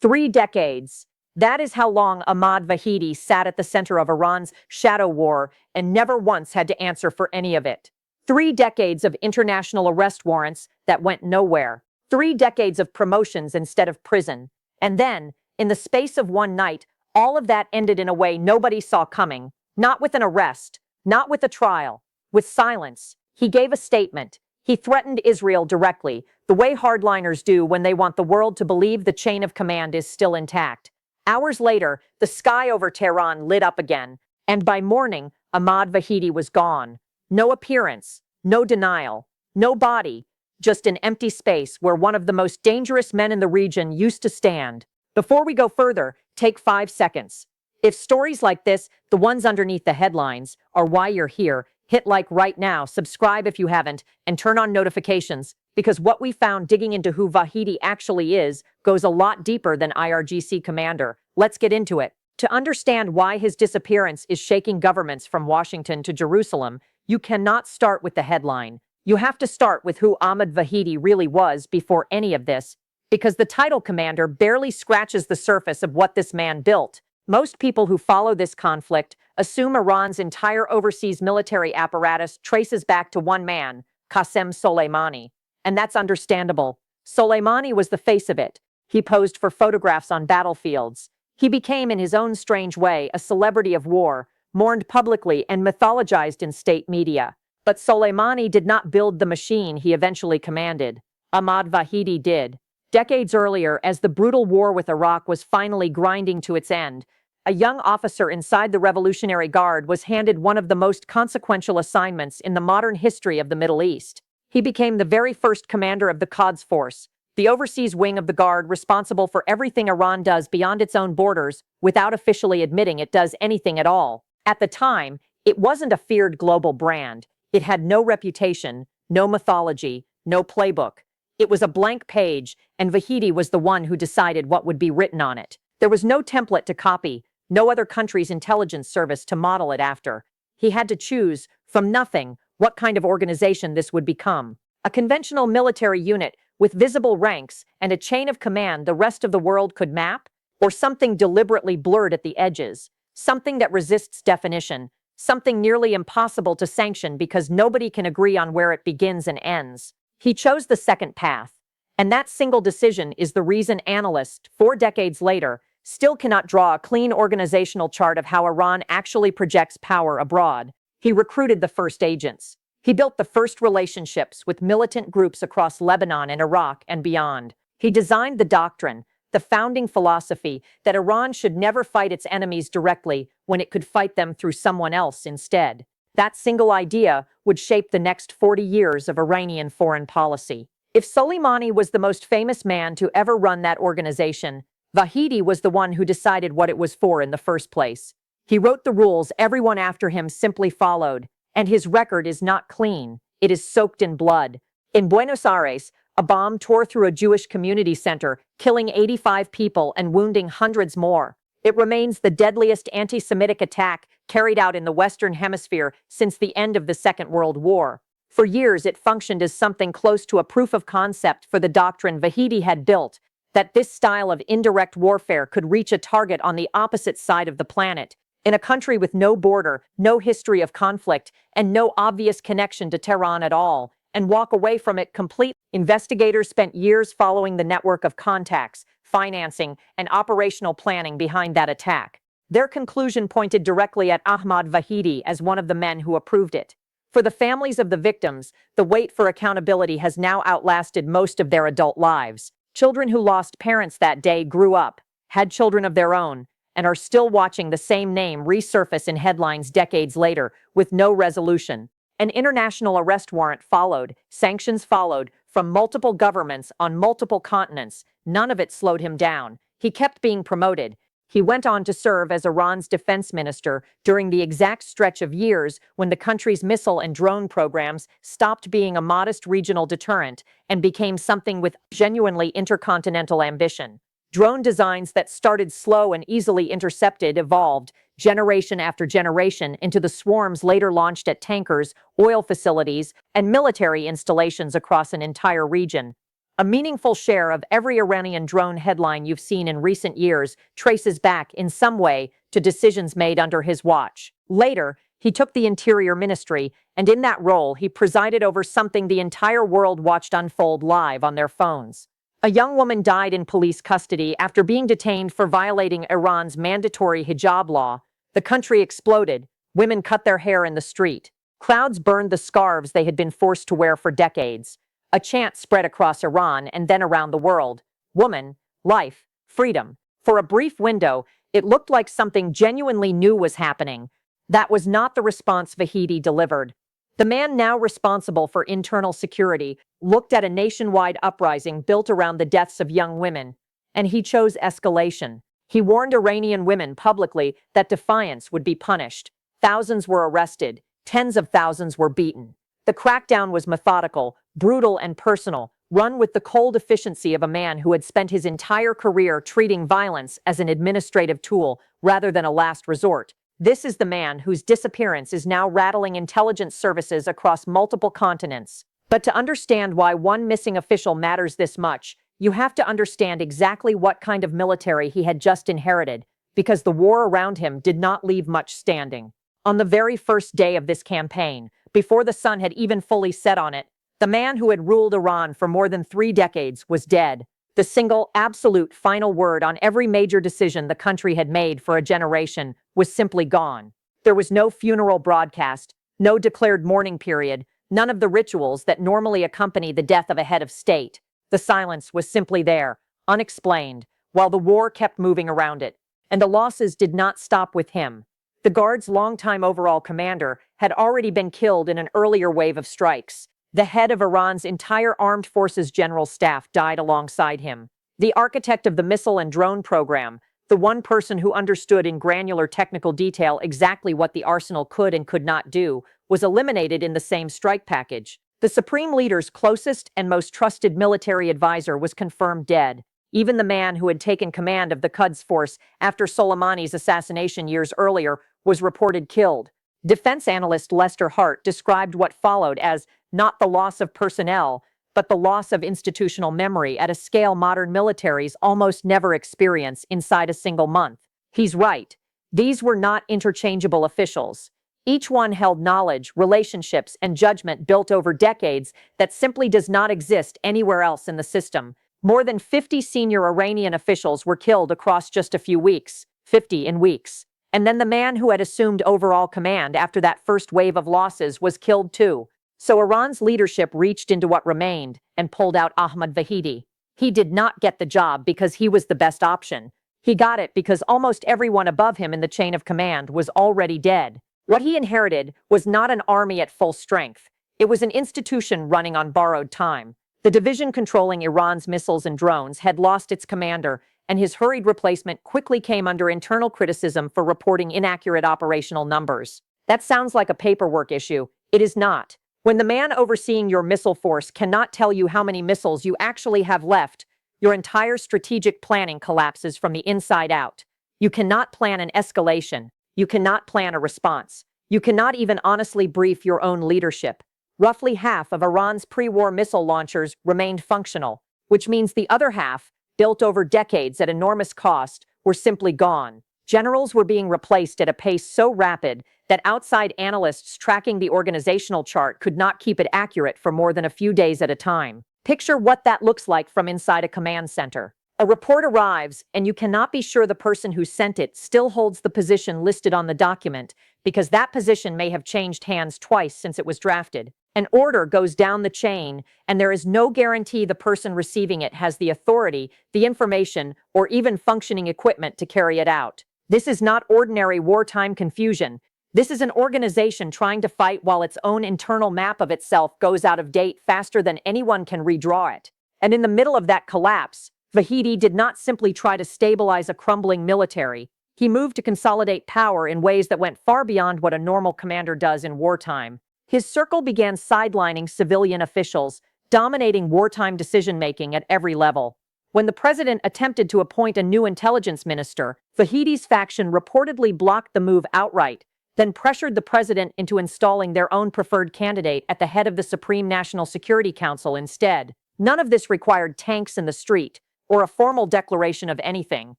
3 decades. That is how long Ahmad Vahidi sat at the center of Iran's shadow war and never once had to answer for any of it. 3 decades of international arrest warrants that went nowhere. 3 decades of promotions instead of prison. And then, in the space of one night, all of that ended in a way nobody saw coming. Not with an arrest, not with a trial, with silence. He gave a statement. He threatened Israel directly, the way hardliners do when they want the world to believe the chain of command is still intact. Hours later, the sky over Tehran lit up again, and by morning, Ahmad Vahidi was gone. No appearance, no denial, no body, just an empty space where one of the most dangerous men in the region used to stand. Before we go further, take 5 seconds. If stories like this, the ones underneath the headlines, are why you're here, hit like right now, subscribe if you haven't, and turn on notifications, because what we found digging into who Vahidi actually is goes a lot deeper than IRGC commander. Let's get into it. To understand why his disappearance is shaking governments from Washington to Jerusalem, you cannot start with the headline. You have to start with who Ahmad Vahidi really was before any of this, because the title commander barely scratches the surface of what this man built. Most people who follow this conflict assume Iran's entire overseas military apparatus traces back to one man, Qasem Soleimani. And that's understandable. Soleimani was the face of it. He posed for photographs on battlefields. He became, in his own strange way, a celebrity of war, mourned publicly and mythologized in state media. But Soleimani did not build the machine he eventually commanded. Ahmad Vahidi did. Decades earlier, as the brutal war with Iraq was finally grinding to its end, a young officer inside the Revolutionary Guard was handed one of the most consequential assignments in the modern history of the Middle East. He became the very first commander of the Quds force, the overseas wing of the Guard responsible for everything Iran does beyond its own borders without officially admitting it does anything at all. At the time, it wasn't a feared global brand. It had no reputation, no mythology, no playbook. It was a blank page, and Vahidi was the one who decided what would be written on it. There was no template to copy, no other country's intelligence service to model it after. He had to choose, from nothing, what kind of organization this would become. A conventional military unit with visible ranks and a chain of command the rest of the world could map, or something deliberately blurred at the edges, something that resists definition, something nearly impossible to sanction because nobody can agree on where it begins and ends. He chose the second path, and that single decision is the reason analysts, 4 decades later, still cannot draw a clean organizational chart of how Iran actually projects power abroad. He recruited the first agents. He built the first relationships with militant groups across Lebanon and Iraq and beyond. He designed the doctrine, the founding philosophy that Iran should never fight its enemies directly when it could fight them through someone else instead. That single idea would shape the next 40 years of Iranian foreign policy. If Soleimani was the most famous man to ever run that organization, Vahidi was the one who decided what it was for in the first place. He wrote the rules everyone after him simply followed, and his record is not clean. It is soaked in blood. In Buenos Aires, a bomb tore through a Jewish community center, killing 85 people and wounding hundreds more. It remains the deadliest anti-Semitic attack carried out in the Western Hemisphere since the end of the Second World War. For years, it functioned as something close to a proof of concept for the doctrine Vahidi had built, that this style of indirect warfare could reach a target on the opposite side of the planet, in a country with no border, no history of conflict, and no obvious connection to Tehran at all, and walk away from it completely. Investigators spent years following the network of contacts, financing, and operational planning behind that attack. Their conclusion pointed directly at Ahmad Vahidi as one of the men who approved it. For the families of the victims, the wait for accountability has now outlasted most of their adult lives. Children who lost parents that day grew up, had children of their own, and are still watching the same name resurface in headlines decades later with no resolution. An international arrest warrant followed, sanctions followed, from multiple governments on multiple continents. None of it slowed him down. He kept being promoted. He went on to serve as Iran's defense minister during the exact stretch of years when the country's missile and drone programs stopped being a modest regional deterrent and became something with genuinely intercontinental ambition. Drone designs that started slow and easily intercepted evolved, generation after generation, into the swarms later launched at tankers, oil facilities, and military installations across an entire region. A meaningful share of every Iranian drone headline you've seen in recent years traces back in some way to decisions made under his watch. Later, he took the Interior Ministry, and in that role, he presided over something the entire world watched unfold live on their phones. A young woman died in police custody after being detained for violating Iran's mandatory hijab law. The country exploded. Women cut their hair in the street. Crowds burned the scarves they had been forced to wear for decades. A chant spread across Iran and then around the world. Woman, life, freedom. For a brief window, it looked like something genuinely new was happening. That was not the response Vahidi delivered. The man now responsible for internal security looked at a nationwide uprising built around the deaths of young women, and he chose escalation. He warned Iranian women publicly that defiance would be punished. Thousands were arrested. Tens of thousands were beaten. The crackdown was methodical, brutal, and personal, run with the cold efficiency of a man who had spent his entire career treating violence as an administrative tool rather than a last resort. This is the man whose disappearance is now rattling intelligence services across multiple continents. But to understand why one missing official matters this much, you have to understand exactly what kind of military he had just inherited, because the war around him did not leave much standing. On the very first day of this campaign, before the sun had even fully set on it, the man who had ruled Iran for more than 3 decades was dead. The single, absolute, final word on every major decision the country had made for a generation was simply gone. There was no funeral broadcast, no declared mourning period, none of the rituals that normally accompany the death of a head of state. The silence was simply there, unexplained, while the war kept moving around it. And the losses did not stop with him. The Guard's longtime overall commander had already been killed in an earlier wave of strikes. The head of Iran's entire armed forces general staff died alongside him. The architect of the missile and drone program, the one person who understood in granular technical detail exactly what the arsenal could and could not do, was eliminated in the same strike package. The supreme leader's closest and most trusted military advisor was confirmed dead. Even the man who had taken command of the Quds force after Soleimani's assassination years earlier was reported killed. Defense analyst Lester Hart described what followed as not the loss of personnel, but the loss of institutional memory at a scale modern militaries almost never experience inside a single month. He's right. These were not interchangeable officials. Each one held knowledge, relationships, and judgment built over decades that simply does not exist anywhere else in the system. More than 50 senior Iranian officials were killed across just a few weeks, 50 in weeks. And then the man who had assumed overall command after that first wave of losses was killed too. So Iran's leadership reached into what remained and pulled out Ahmad Vahidi. He did not get the job because he was the best option. He got it because almost everyone above him in the chain of command was already dead. What he inherited was not an army at full strength. It was an institution running on borrowed time. The division controlling Iran's missiles and drones had lost its commander, and his hurried replacement quickly came under internal criticism for reporting inaccurate operational numbers. That sounds like a paperwork issue. It is not. When the man overseeing your missile force cannot tell you how many missiles you actually have left, your entire strategic planning collapses from the inside out. You cannot plan an escalation. You cannot plan a response. You cannot even honestly brief your own leadership. Roughly half of Iran's pre-war missile launchers remained functional, which means the other half, built over decades at enormous cost, were simply gone. Generals were being replaced at a pace so rapid that outside analysts tracking the organizational chart could not keep it accurate for more than a few days at a time. Picture what that looks like from inside a command center. A report arrives, and you cannot be sure the person who sent it still holds the position listed on the document, because that position may have changed hands twice since it was drafted. An order goes down the chain, and there is no guarantee the person receiving it has the authority, the information, or even functioning equipment to carry it out. This is not ordinary wartime confusion. This is an organization trying to fight while its own internal map of itself goes out of date faster than anyone can redraw it. And in the middle of that collapse, Vahidi did not simply try to stabilize a crumbling military. He moved to consolidate power in ways that went far beyond what a normal commander does in wartime. His circle began sidelining civilian officials, dominating wartime decision-making at every level. When the president attempted to appoint a new intelligence minister, Vahidi's faction reportedly blocked the move outright, then pressured the president into installing their own preferred candidate at the head of the Supreme National Security Council instead. None of this required tanks in the street or a formal declaration of anything.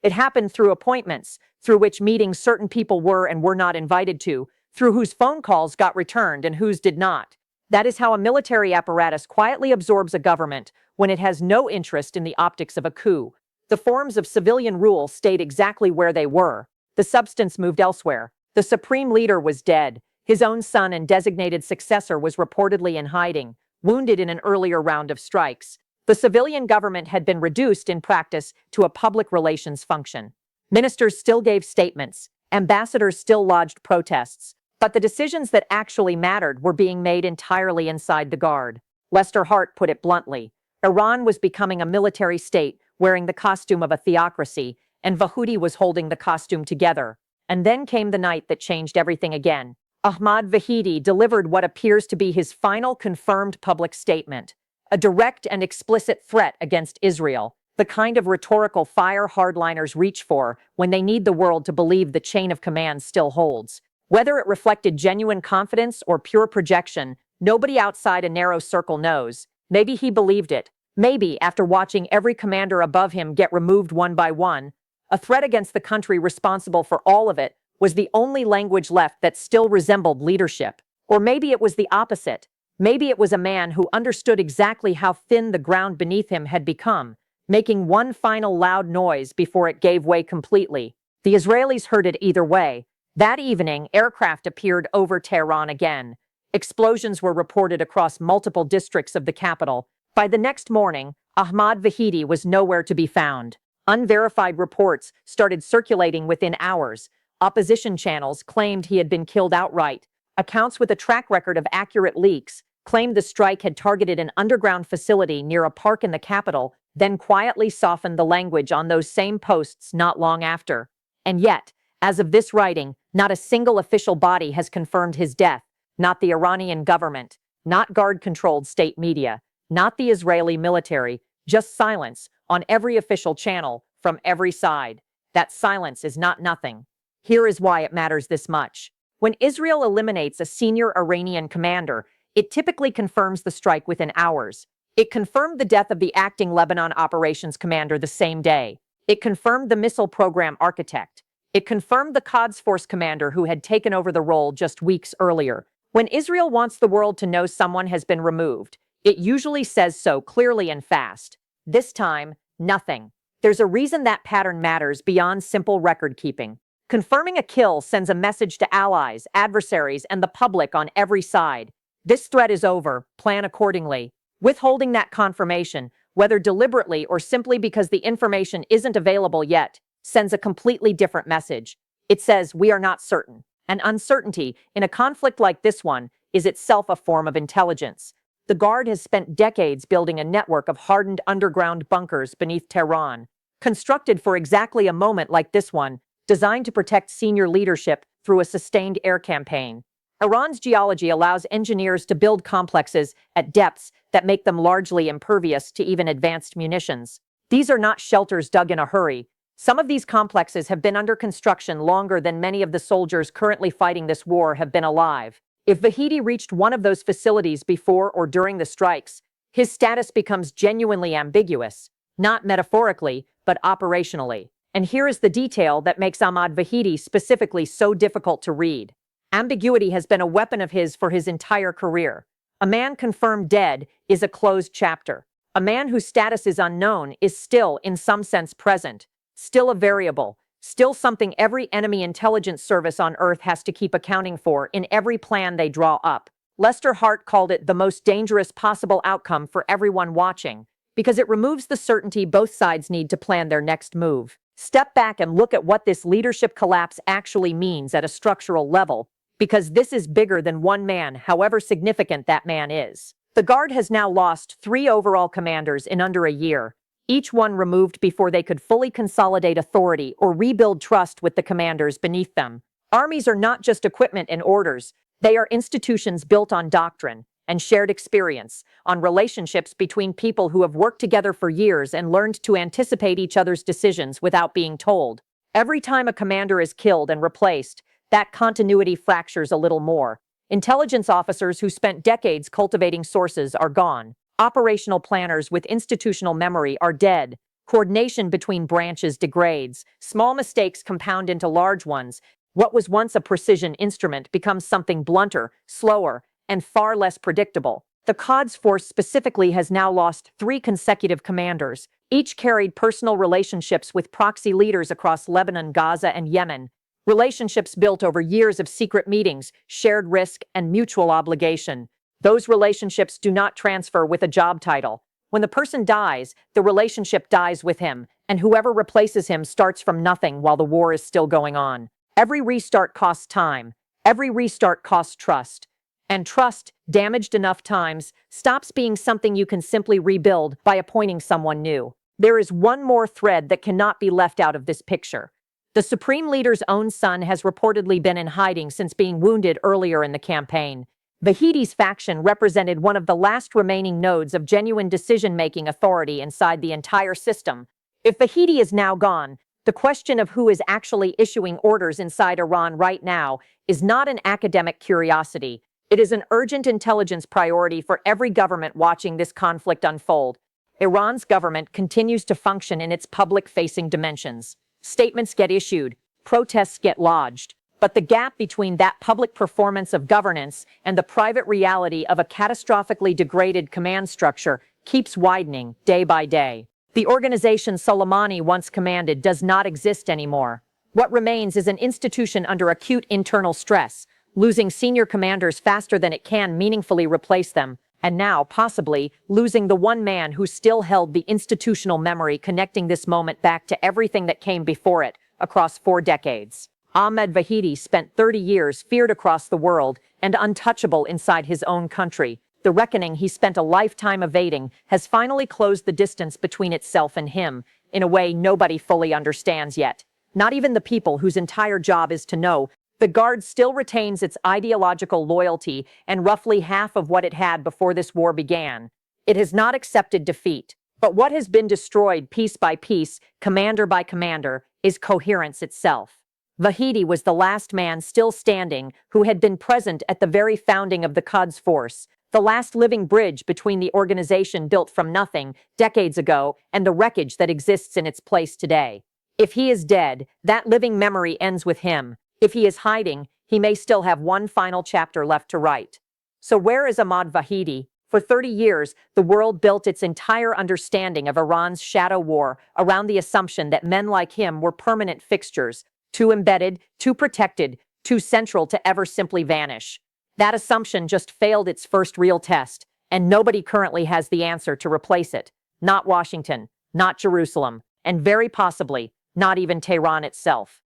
It happened through appointments, through which meetings certain people were and were not invited to, through whose phone calls got returned and whose did not. That is how a military apparatus quietly absorbs a government when it has no interest in the optics of a coup. The forms of civilian rule stayed exactly where they were. The substance moved elsewhere. The supreme leader was dead. His own son and designated successor was reportedly in hiding, wounded in an earlier round of strikes. The civilian government had been reduced in practice to a public relations function. Ministers still gave statements. Ambassadors still lodged protests. But the decisions that actually mattered were being made entirely inside the Guard. Lester Hart put it bluntly. Iran was becoming a military state, wearing the costume of a theocracy, and Vahidi was holding the costume together. And then came the night that changed everything again. Ahmad Vahidi delivered what appears to be his final confirmed public statement, a direct and explicit threat against Israel, the kind of rhetorical fire hardliners reach for when they need the world to believe the chain of command still holds. Whether it reflected genuine confidence or pure projection, nobody outside a narrow circle knows. Maybe he believed it. Maybe, after watching every commander above him get removed one by one, a threat against the country responsible for all of it was the only language left that still resembled leadership. Or maybe it was the opposite. Maybe it was a man who understood exactly how thin the ground beneath him had become, making one final loud noise before it gave way completely. The Israelis heard it either way. That evening, aircraft appeared over Tehran again. Explosions were reported across multiple districts of the capital. By the next morning, Ahmad Vahidi was nowhere to be found. Unverified reports started circulating within hours. Opposition channels claimed he had been killed outright. Accounts with a track record of accurate leaks claimed the strike had targeted an underground facility near a park in the capital, then quietly softened the language on those same posts not long after. And yet, as of this writing, not a single official body has confirmed his death, not the Iranian government, not Guard-controlled state media, not the Israeli military, just silence on every official channel from every side. That silence is not nothing. Here is why it matters this much. When Israel eliminates a senior Iranian commander, it typically confirms the strike within hours. It confirmed the death of the acting Lebanon operations commander the same day. It confirmed the missile program architect. It confirmed the Quds force commander who had taken over the role just weeks earlier. When Israel wants the world to know someone has been removed, it usually says so clearly and fast. This time, nothing. There's a reason that pattern matters beyond simple record keeping. Confirming a kill sends a message to allies, adversaries, and the public on every side. This threat is over, plan accordingly. Withholding that confirmation, whether deliberately or simply because the information isn't available yet, sends a completely different message. It says, we are not certain. And uncertainty, in a conflict like this one, is itself a form of intelligence. The Guard has spent decades building a network of hardened underground bunkers beneath Tehran, constructed for exactly a moment like this one, designed to protect senior leadership through a sustained air campaign. Iran's geology allows engineers to build complexes at depths that make them largely impervious to even advanced munitions. These are not shelters dug in a hurry. Some of these complexes have been under construction longer than many of the soldiers currently fighting this war have been alive. If Vahidi reached one of those facilities before or during the strikes, his status becomes genuinely ambiguous, not metaphorically, but operationally. And here is the detail that makes Ahmad Vahidi specifically so difficult to read. Ambiguity has been a weapon of his for his entire career. A man confirmed dead is a closed chapter. A man whose status is unknown is still, in some sense, present. Still a variable, still something every enemy intelligence service on Earth has to keep accounting for in every plan they draw up. Lester Hart called it the most dangerous possible outcome for everyone watching, because it removes the certainty both sides need to plan their next move. Step back and look at what this leadership collapse actually means at a structural level, because this is bigger than one man, however significant that man is. The Guard has now lost 3 overall commanders in under a year, each one removed before they could fully consolidate authority or rebuild trust with the commanders beneath them. Armies are not just equipment and orders. They are institutions built on doctrine and shared experience, on relationships between people who have worked together for years and learned to anticipate each other's decisions without being told. Every time a commander is killed and replaced, that continuity fractures a little more. Intelligence officers who spent decades cultivating sources are gone. Operational planners with institutional memory are dead. Coordination between branches degrades. Small mistakes compound into large ones. What was once a precision instrument becomes something blunter, slower, and far less predictable. The Quds force specifically has now lost 3 consecutive commanders. Each carried personal relationships with proxy leaders across Lebanon, Gaza, and Yemen. Relationships built over years of secret meetings, shared risk, and mutual obligation. Those relationships do not transfer with a job title. When the person dies, the relationship dies with him, and whoever replaces him starts from nothing while the war is still going on. Every restart costs time. Every restart costs trust. And trust, damaged enough times, stops being something you can simply rebuild by appointing someone new. There is one more thread that cannot be left out of this picture. The Supreme Leader's own son has reportedly been in hiding since being wounded earlier in the campaign. Vahidi's faction represented one of the last remaining nodes of genuine decision-making authority inside the entire system. If Vahidi is now gone, the question of who is actually issuing orders inside Iran right now is not an academic curiosity. It is an urgent intelligence priority for every government watching this conflict unfold. Iran's government continues to function in its public-facing dimensions. Statements get issued, protests get lodged. But the gap between that public performance of governance and the private reality of a catastrophically degraded command structure keeps widening day by day. The organization Soleimani once commanded does not exist anymore. What remains is an institution under acute internal stress, losing senior commanders faster than it can meaningfully replace them, and now, possibly, losing the one man who still held the institutional memory connecting this moment back to everything that came before it, across 4 decades. Ahmad Vahidi spent 30 years feared across the world and untouchable inside his own country. The reckoning he spent a lifetime evading has finally closed the distance between itself and him, in a way nobody fully understands yet. Not even the people whose entire job is to know. The Guard still retains its ideological loyalty and roughly half of what it had before this war began. It has not accepted defeat. But what has been destroyed piece by piece, commander by commander, is coherence itself. Vahidi was the last man still standing who had been present at the very founding of the Quds force, the last living bridge between the organization built from nothing decades ago and the wreckage that exists in its place today. If he is dead, that living memory ends with him. If he is hiding, he may still have one final chapter left to write. So where is Ahmad Vahidi? For 30 years, the world built its entire understanding of Iran's shadow war around the assumption that men like him were permanent fixtures, too embedded, too protected, too central to ever simply vanish. That assumption just failed its first real test, and nobody currently has the answer to replace it. Not Washington, not Jerusalem, and very possibly not even Tehran itself.